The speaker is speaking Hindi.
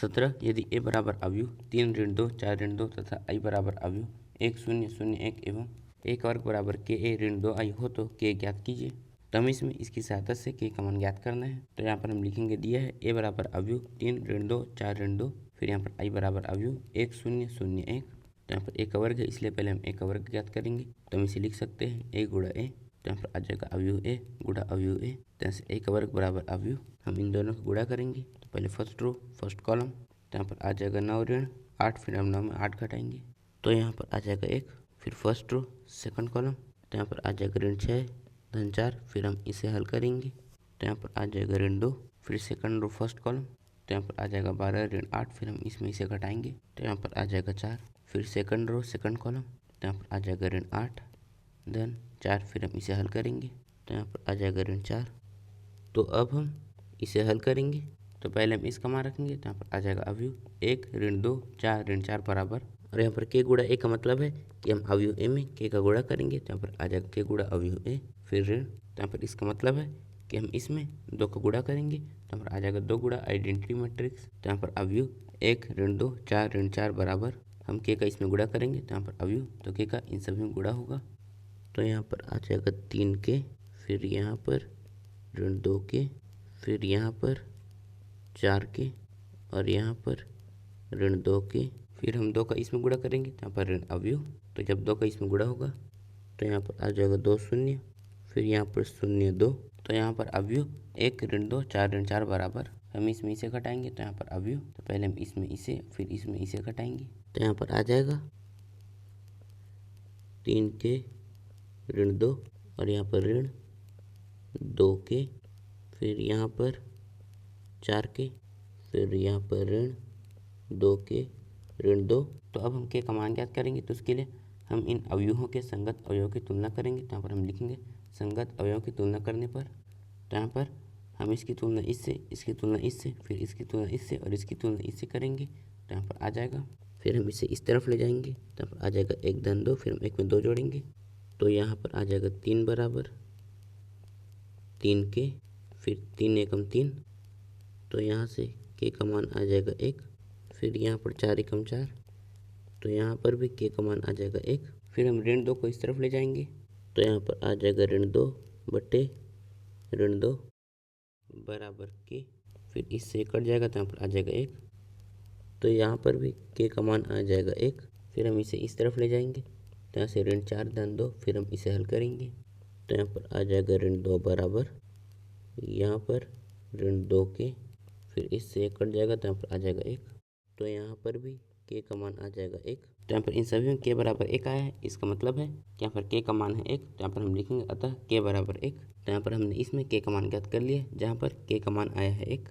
17 यदि ए बराबर अवयव 3 ऋण 2 4 ऋण 2 तथा आई बराबर अवयव 1 0 0 1 एवं ए का वर्ग बराबर के ए ऋण 2 आई हो तो के ज्ञात कीजिए। तो हमें इसमें इसकी सहायता से के का मान ज्ञात करना है। तो यहाँ पर हम लिखेंगे दिया है ए बराबर अवयव 3 ऋण 2 4 ऋण 2, फिर यहाँ पर आई बराबर अवयव 1 0 0 1। तो यहाँ पर ए का वर्ग है इसलिए पहले हम ए का वर्ग ज्ञात करेंगे। तो हम इसे लिख सकते हैं ए गुणा ए। तो यहाँ पर आ जाएगा अवयव ए गुणा अवयव ए। तो यहाँ से ए का वर्ग बराबर अवयव, हम इन दोनों को गुणा करेंगे। तो पहले फर्स्ट रो फर्स्ट कॉलम, तो यहाँ पर आ जाएगा 9 ऋण 8, फिर हम 9 में 8 घटाएंगे तो यहाँ पर आ जाएगा 1। फिर फर्स्ट रो सेकंड कॉलम, तो यहाँ पर आ जाएगा ऋण 6 धन 4, फिर हम इसे हल करेंगे। तो यहाँ पर आ जाएगा ऋण 2, फिर सेकंड रो फर्स्ट कॉलम, तो यहाँ पर आ जाएगा 12 ऋण 8, फिर हम इसमें इसे घटाएंगे। तो यहाँ पर आ जाएगा 4, फिर सेकंड रो सेकंड कॉलम, तो यहाँ पर आ जाएगा ऋण 8 धन 4, फिर हम इसे हल करेंगे। तो यहाँ पर आ जाएगा ऋण 4। तो अब हम इसे हल करेंगे। तो पहले हम इसका मान रखेंगे। तो यहाँ पर आ जाएगा अवयव 1 ऋण 2 4 ऋण 4 बराबर, और यहाँ पर के गुणा ए का मतलब है कि हम अवयव ए में के का गुणा करेंगे। तो यहाँ पर आ जाएगा के गुणा अवयव ए, फिर ऋण। तो यहाँ पर इसका मतलब है कि हम इसमें 2 का गुणा करेंगे। तो यहाँ पर आ जाएगा 2 गुणा आइडेंटिटी मैट्रिक्स। तो यहाँ पर अवयव 1 ऋण 2 4 ऋण 4 बराबर, हम के का इसमें गुणा करेंगे। तो यहाँ पर अवयव तो के का इन सभी में गुणा होगा। तो यहाँ पर आ जाएगा 3 के, फिर यहाँ पर ऋण 2 के, फिर यहाँ पर 4 के, और यहाँ पर ऋण 2 के, फिर हम 2 का इसमें गुणा करेंगे। तो यहाँ पर ऋण अवयव, तो जब 2 का इसमें गुणा होगा तो यहाँ पर आ जाएगा 2 0, फिर यहाँ पर 0 2। तो यहाँ पर अवयव 1 ऋण 2 4 ऋण 4 बराबर, हम इसमें इसे घटाएंगे। तो यहाँ पर अवयव, तो पहले हम इसमें इसे फिर इसमें इसे घटाएंगे। तो यहाँ पर आ जाएगा 3 के ऋण 2, और यहाँ पर ऋण 2 के, फिर यहाँ पर 4 के, फिर यहाँ पर ऋण 2 के ऋण 2। तो अब हम के का मान ज्ञात करेंगे। तो उसके लिए हम इन अवयवों के संगत अवयवों की तुलना करेंगे। तो यहाँ पर हम लिखेंगे संगत अवयवों की तुलना करने पर, तो यहाँ पर हम इसकी तुलना इससे, इसकी तुलना इससे, फिर इसकी तुलना इससे और इसकी तुलना इससे करेंगे। तो यहाँ पर आ जाएगा, फिर हम इसे इस तरफ ले जाएंगे। तो यहाँ पर आ जाएगा 1 धन 2, फिर हम 1 में 2 जोड़ेंगे। तो यहाँ पर आ जाएगा 3 बराबर 3 के, फिर 3 एकम 3, तो यहाँ से के का मान आ जाएगा 1। फिर यहाँ पर 4 एकम 4, तो यहाँ पर भी के का मान आ जाएगा 1। फिर हम ऋण 2 को इस तरफ ले जाएंगे। तो यहाँ पर आ जाएगा ऋण 2 बटे ऋण 2 बराबर के, फिर इससे कट जाएगा तो यहाँ पर आ जाएगा 1। तो यहाँ पर भी के का मान आ जाएगा 1। फिर हम इसे इस तरफ ले जाएंगे। तो यहाँ से ऋण 4 धन 2, फिर हम इसे हल करेंगे। तो यहाँ पर आ जाएगा ऋण 2 बराबर, यहाँ पर ऋण 2 के, फिर इससे कट जाएगा तो यहाँ पर आ जाएगा 1। तो यहाँ पर भी के का मान आ जाएगा 1। तो यहाँ पर इन सभी में के बराबर 1 आया है, इसका मतलब है कि यहाँ पर के का मान है 1। तो यहाँ पर हम लिखेंगे अतः के बराबर 1। तो यहाँ पर हमने इसमें के का मान ज्ञात कर लिया, जहाँ पर के का मान आया है 1।